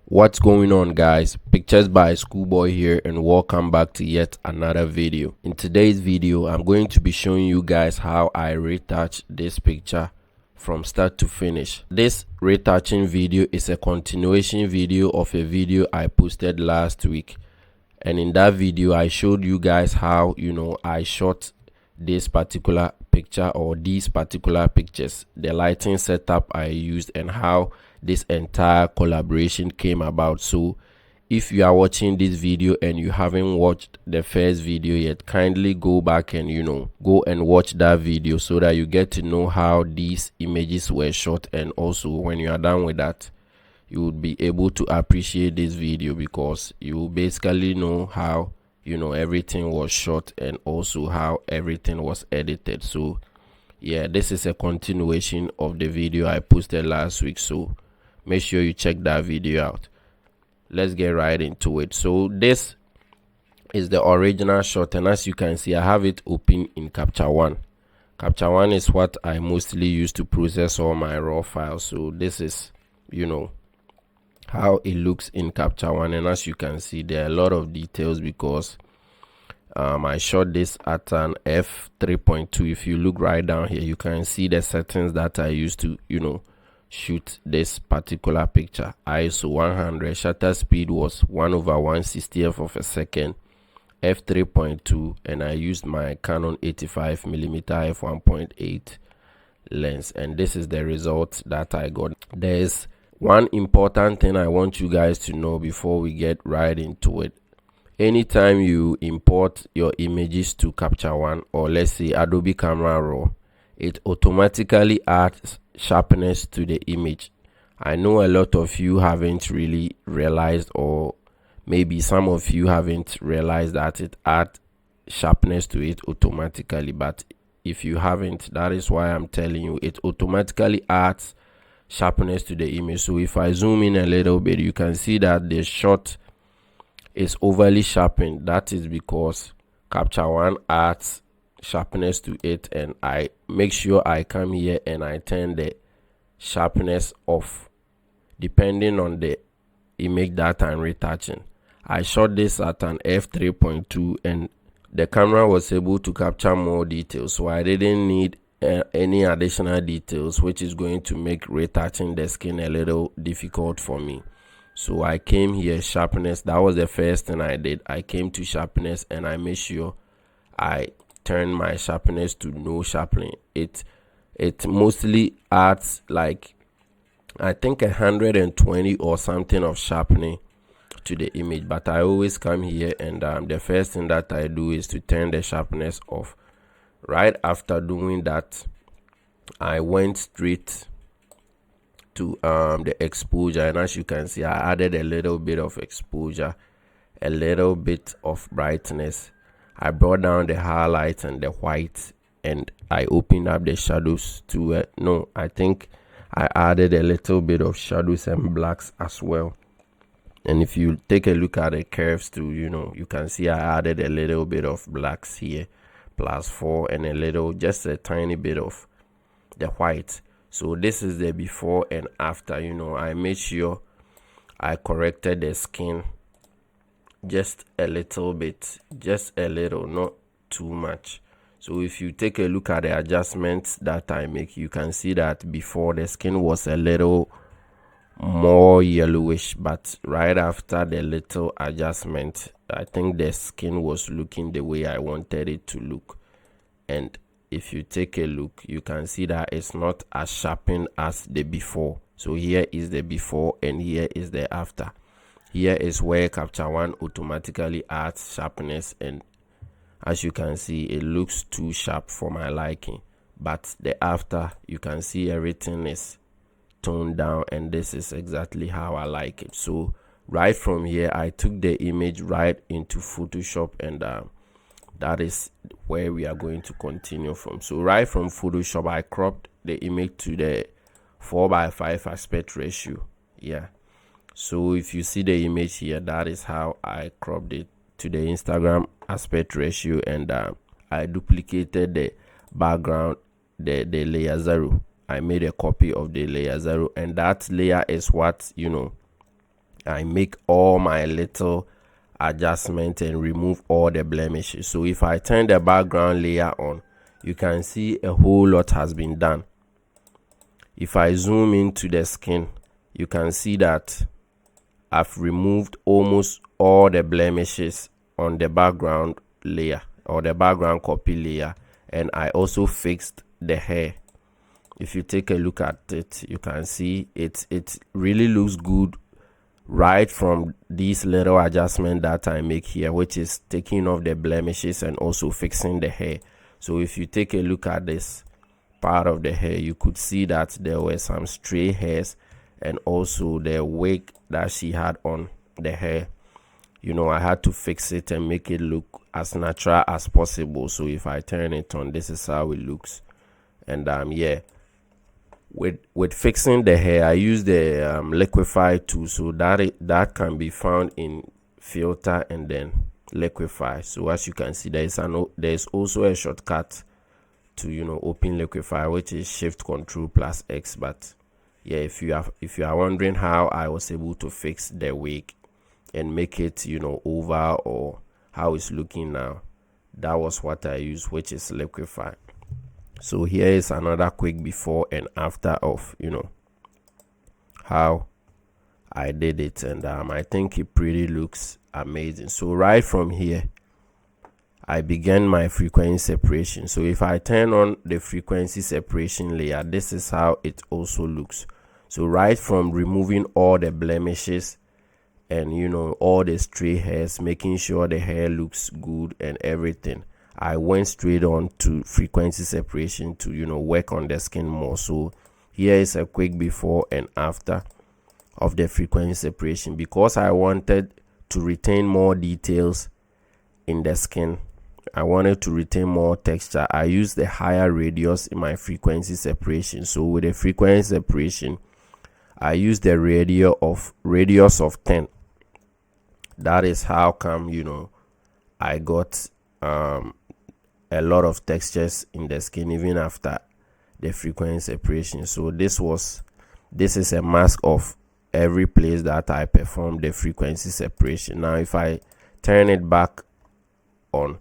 What's going on, guys? Pictures by Schoolboy here, and welcome back to yet another video. In today's video, I'm going to be showing you guys how I retouch this picture from start to finish. This retouching video is a continuation video of a video I posted last week, and in that video I showed you guys how I shot this particular picture or these particular pictures, the lighting setup I used, and how this entire collaboration came about. So if you are watching this video and you haven't watched the first video yet, kindly go back and go and watch that video so that you get to know how these images were shot, and also when you are done with that, you would be able to appreciate this video because you will basically know how everything was shot and also how everything was edited. So yeah, this is a continuation of the video I posted last week, so make sure you check that video out. Let's get right into it. So this is the original shot, and as you can see, I have it open in Capture One. Capture One is what I mostly use to process all my raw files. So this is how it looks in Capture One, and as you can see, there are a lot of details because I shot this at an f3.2. If you look right down here, you can see the settings that I used to shoot this particular picture. ISO 100, shutter speed was 1/160th of a second, f3.2, and I used my Canon 85mm f1.8 lens, and this is the result that I got. There's one important thing I want you guys to know before we get right into it. Anytime you import your images to Capture One, or let's say Adobe Camera Raw, it automatically adds sharpness to the image. I know a lot of you haven't really realized, or maybe some of you haven't realized that it adds sharpness to it automatically, but if you haven't, that is why I'm telling you, it automatically adds sharpness to the image. So if I zoom in a little bit, you can see that the shot is overly sharpened. That is because Capture One adds sharpness to it, and I make sure I come here and I turn the sharpness off depending on the image that I'm retouching. I shot this at an f3.2 and the camera was able to capture more details, so I didn't need any additional details, which is going to make retouching the skin a little difficult for me. So I came here, sharpness, that was the first thing I did. I came to sharpness and I made sure I turn my sharpness to no sharpening. It mostly adds like I think 120 or something of sharpening to the image, but I always come here and the first thing that I do is to turn the sharpness off. Right after doing that, I went straight to the exposure, and as you can see, I added a little bit of exposure, a little bit of brightness. I brought down the highlights and the white, and I opened up the shadows to no, I think I added a little bit of shadows and blacks as well. And if you take a look at the curves too, you can see I added a little bit of blacks here, +4, and a little, just a tiny bit of the white. So this is the before and after. I made sure I corrected the skin just a little bit, just a little, not too much. So if you take a look at the adjustments that I make, you can see that before the skin was a little more yellowish, but right after the little adjustment, I think the skin was looking the way I wanted it to look. And if you take a look, you can see that it's not as sharpened as the before. So here is the before and here is the after. Here is where Capture One automatically adds sharpness, and as you can see, it looks too sharp for my liking. But the after, you can see everything is toned down, and this is exactly how I like it. So right from here, I took the image right into Photoshop, and that is where we are going to continue from. So right from Photoshop, I cropped the image to the 4:5 aspect ratio. Yeah. So if you see the image here, that is how I cropped it to the Instagram aspect ratio, and I duplicated the background, the layer 0. I made a copy of the layer 0, and that layer is what I make all my little adjustment and remove all the blemishes. So if I turn the background layer on, you can see a whole lot has been done. If I zoom into the skin, you can see that I've removed almost all the blemishes on the background layer or the background copy layer, and I also fixed the hair. If you take a look at it, you can see it really looks good right from these little adjustments that I make here, which is taking off the blemishes and also fixing the hair. So if you take a look at this part of the hair, you could see that there were some stray hairs, and also the wig that she had on the hair, you know, I had to fix it and make it look as natural as possible. So if I turn it on, this is how it looks. And yeah, with fixing the hair, I use the liquify tool, so that can be found in filter and then liquify. So as you can see, there's also a shortcut to, you know, open liquify, which is Shift Control plus X. But yeah, if you are wondering how I was able to fix the wig and make it, you know, over or how it's looking now, that was what I used, which is liquify. So here is another quick before and after of, you know, how I did it, and I think it pretty looks amazing. So right from here, I began my frequency separation. So if I turn on the frequency separation layer, this is how it also looks. So right from removing all the blemishes and, you know, all the stray hairs, making sure the hair looks good and everything, I went straight on to frequency separation to, you know, work on the skin more. So here is a quick before and after of the frequency separation. Because I wanted to retain more details in the skin, I wanted to retain more texture, I used the higher radius in my frequency separation. So with the frequency separation, I used the radius of 10. That is how come, you know, I got a lot of textures in the skin even after the frequency separation. So this is a mask of every place that I performed the frequency separation. Now if I turn it back on,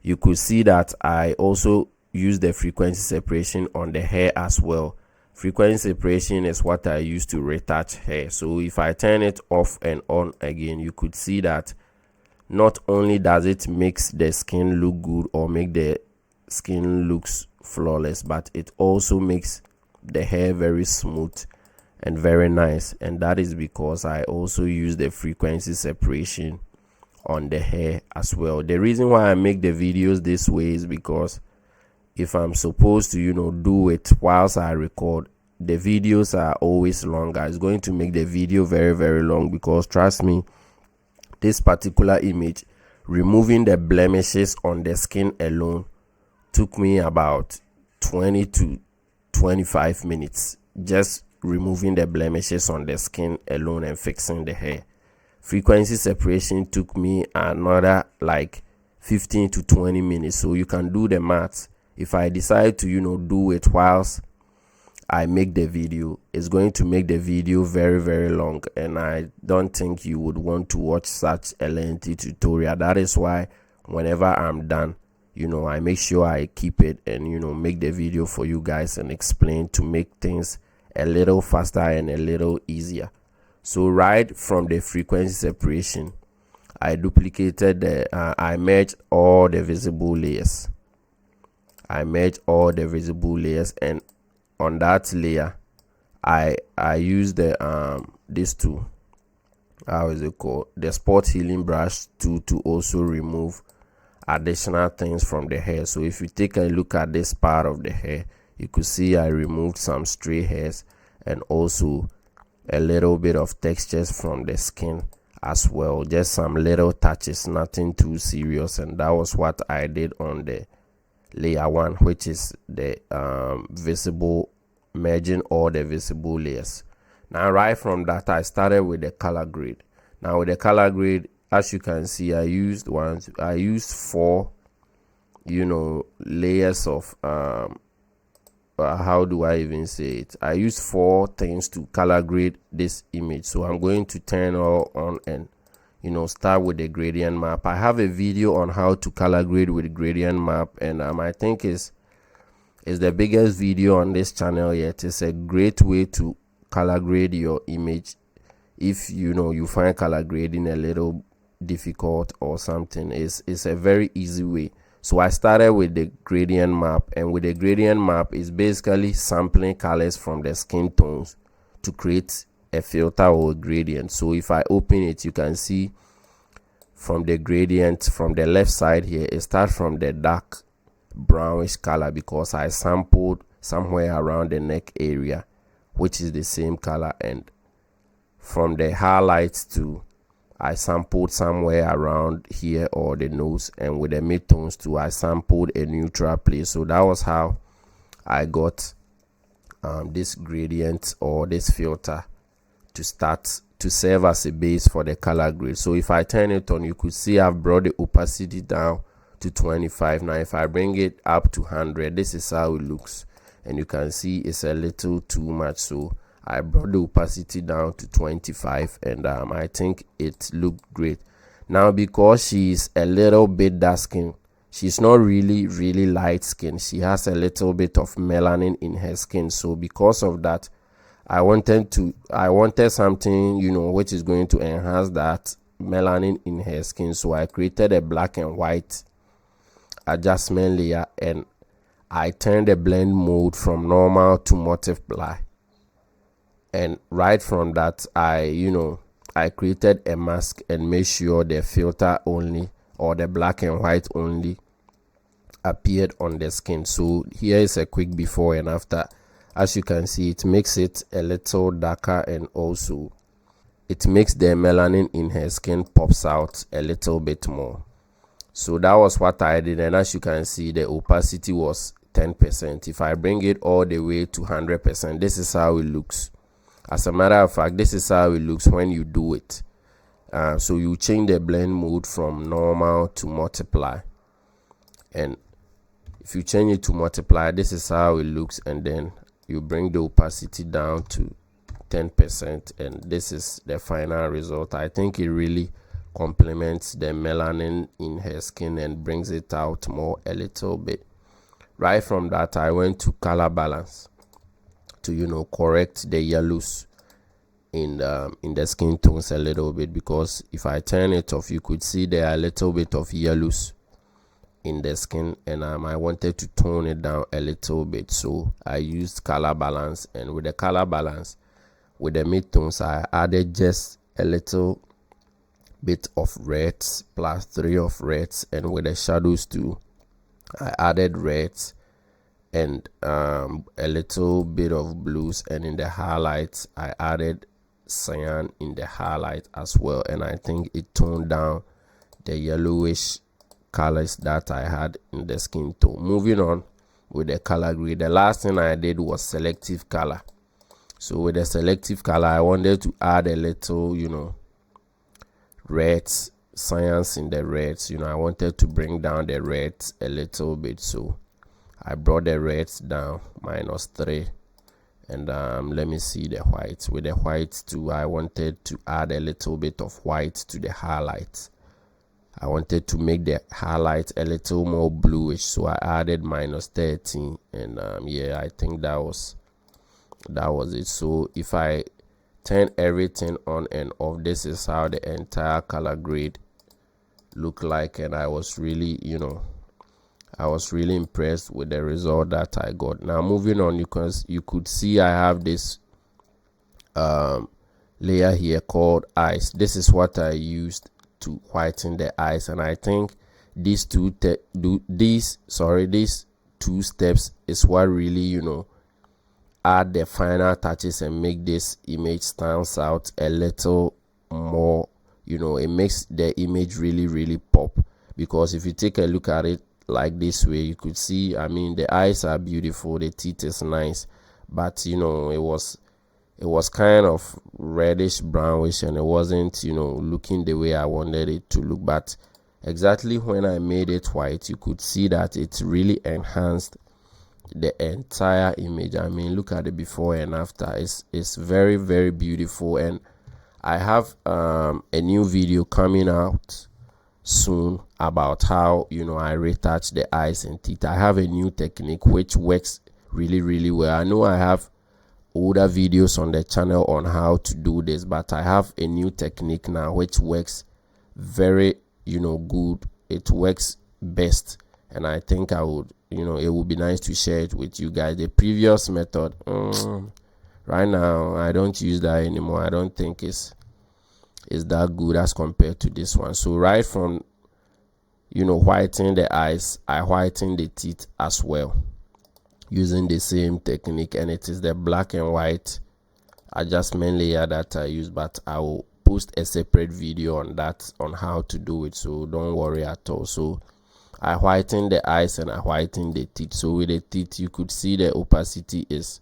you could see that I also use the frequency separation on the hair as well. Frequency separation is what I use to retouch hair. So if I turn it off and on again, you could see that not only does it makes the skin look good or make the skin looks flawless, but it also makes the hair very smooth and very nice. And that is because I also use the frequency separation on the hair as well. The reason why I make the videos this way is because if I'm supposed to, you know, do it whilst I record, the videos are always longer. It's going to make the video very, very long, because trust me, this particular image, removing the blemishes on the skin alone, took me about 20 to 25 minutes, just removing the blemishes on the skin alone and fixing the hair. Frequency separation took me another like 15 to 20 minutes. So you can do the math. If I decide to, you know, do it whilst I make the video, it's going to make the video very, very long, and I don't think you would want to watch such a lengthy tutorial. That is why whenever I'm done, you know, I make sure I keep it and, you know, make the video for you guys and explain to make things a little faster and a little easier. So right from the frequency separation, I duplicated I merged all the visible layers. And on that layer, I use the this tool, how is it called, the spot healing brush tool, to also remove additional things from the hair. So if you take a look at this part of the hair, you could see I removed some stray hairs and also a little bit of textures from the skin as well, just some little touches, nothing too serious. And that was what I did on the layer 1, which is the visible, merging all the visible layers. Now right from that, I started with the color grade. Now with the color grade, as you can see, I used 4, you know, layers of how do I even say it? I use 4 things to color grade this image. So I'm going to turn all on and start with the gradient map. I have a video on how to color grade with gradient map, and I think is the biggest video on this channel yet. It's a great way to color grade your image if you find color grading a little difficult or something. It's a very easy way. So I started with the gradient map, and with the gradient map is basically sampling colors from the skin tones to create a filter or a gradient. So if I open it, you can see from the gradient from the left side here, it starts from the dark brownish color because I sampled somewhere around the neck area, which is the same color, and from the highlights to I sampled somewhere around here or the nose, and with the midtones too I sampled a neutral place. So that was how I got this gradient or this filter to start to serve as a base for the color grade. So if I turn it on, you could see I've brought the opacity down to 25. Now if I bring it up to 100, this is how it looks, and you can see it's a little too much. So I brought the opacity down to 25, and I think it looked great. Now because she's a little bit dark skin, she's not really light skin, she has a little bit of melanin in her skin. So because of that, I wanted something which is going to enhance that melanin in her skin. So I created a black and white adjustment layer, and I turned the blend mode from normal to multiply. And right from that, I created a mask and made sure the filter only, or the black and white only, appeared on the skin. So here is a quick before and after. As you can see, it makes it a little darker, and also it makes the melanin in her skin pops out a little bit more. So that was what I did, and as you can see, the opacity was 10%. If I bring it all the way to 100%, this is how it looks. As a matter of fact, this is how it looks when you do it. So you change the blend mode from normal to multiply, and if you change it to multiply, this is how it looks, and then you bring the opacity down to 10%, and this is the final result. I think it really complements the melanin in her skin and brings it out more a little bit. Right from that, I went to color balance to correct the yellows in the skin tones a little bit, because if I turn it off, you could see there are a little bit of yellows in the skin, and I wanted to tone it down a little bit. So I used color balance, and with the color balance, with the midtones, I added just a little bit of reds, plus 3 of reds, and with the shadows too, I added reds and a little bit of blues, and in the highlights I added cyan in the highlight as well, and I think it toned down the yellowish colors that I had in the skin tone. Moving on with the color grade, the last thing I did was selective color. So with the selective color, I wanted to add a little reds, cyans in the reds. I wanted to bring down the reds a little bit, so I brought the reds down -3, and let me see the whites. With the whites too, I wanted to add a little bit of white to the highlights. I wanted to make the highlight a little more bluish, so I added -13, and yeah, I think that was it. So if I turn everything on and off, this is how the entire color grade look like, and I was really impressed with the result that I got. Now moving on, you could see I have this layer here called eyes. This is what I used to whiten the eyes, and I think these two steps is what really add the final touches and make this image stands out a little more. It makes the image really pop, because if you take a look at it like this way, you could see, the eyes are beautiful, the teeth is nice, but it was kind of reddish brownish, and it wasn't looking the way I wanted it to look. But exactly when I made it white, you could see that it really enhanced the entire image. I mean, look at the before and after. It's very, very beautiful. And I have a new video coming out soon about how, you know, I retouch the eyes and teeth. I have a new technique which works really, really well. I know I have older videos on the channel on how to do this, but I have a new technique now which works very, you know, good. It works best, and I think I would, you know, it would be nice to share it with you guys. The previous method, right now I don't use that anymore. I don't think it's that good as compared to this one. So right from, you know, whitening the eyes, I whiten the teeth as well using the same technique, and it is the black and white adjustment layer that I use, but I will post a separate video on that, on how to do it, so don't worry at all. So I whiten the eyes and I whiten the teeth. So with the teeth, you could see the opacity is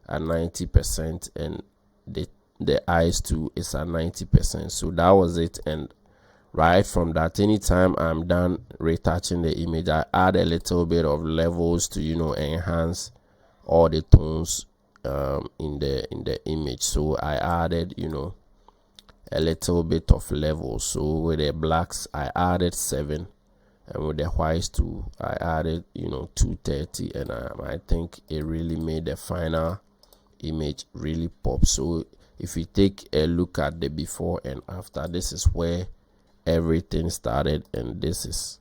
at 90% and the eyes too is at 90%. So that was it. And right from that, anytime I'm done retouching the image, I add a little bit of levels to, you know, enhance all the tones in the image. So I added, you know, a little bit of levels. So with the blacks I added 7, and with the whites too I added, you know, 230, and I think it really made the final image really pop. So if you take a look at the before and after, this is where everything started, and this is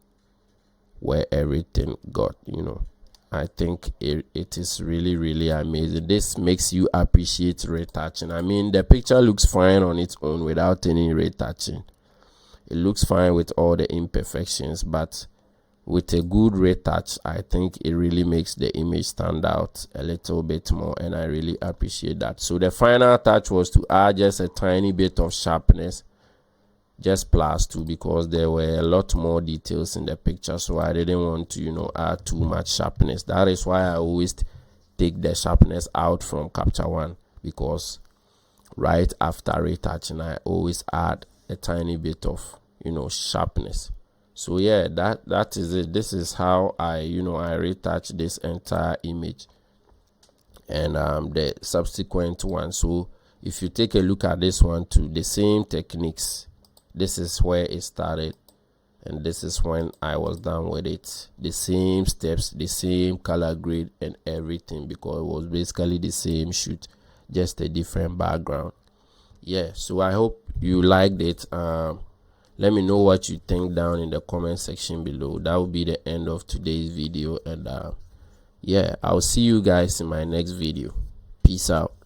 where everything got, you know. I think it is really, really amazing. This makes you appreciate retouching. I mean, the picture looks fine on its own without any retouching. It looks fine with all the imperfections, but with a good retouch, I think it really makes the image stand out a little bit more, and I really appreciate that. So the final touch was to add just a tiny bit of sharpness, just +2, because there were a lot more details in the picture, so I didn't want to, you know, add too much sharpness. That is why I always take the sharpness out from capture one, because right after retouching I always add a tiny bit of, you know, sharpness. So yeah, that is it. This is how I, you know, I retouch this entire image and the subsequent one. So if you take a look at this one too, the same techniques. This is where it started, and this is when I was done with it. The same steps, the same color grade and everything, because it was basically the same shoot, just a different background. Yeah, so I hope you liked it. Let me know what you think down in the comment section below. That will be the end of today's video, and yeah, I'll see you guys in my next video. Peace out.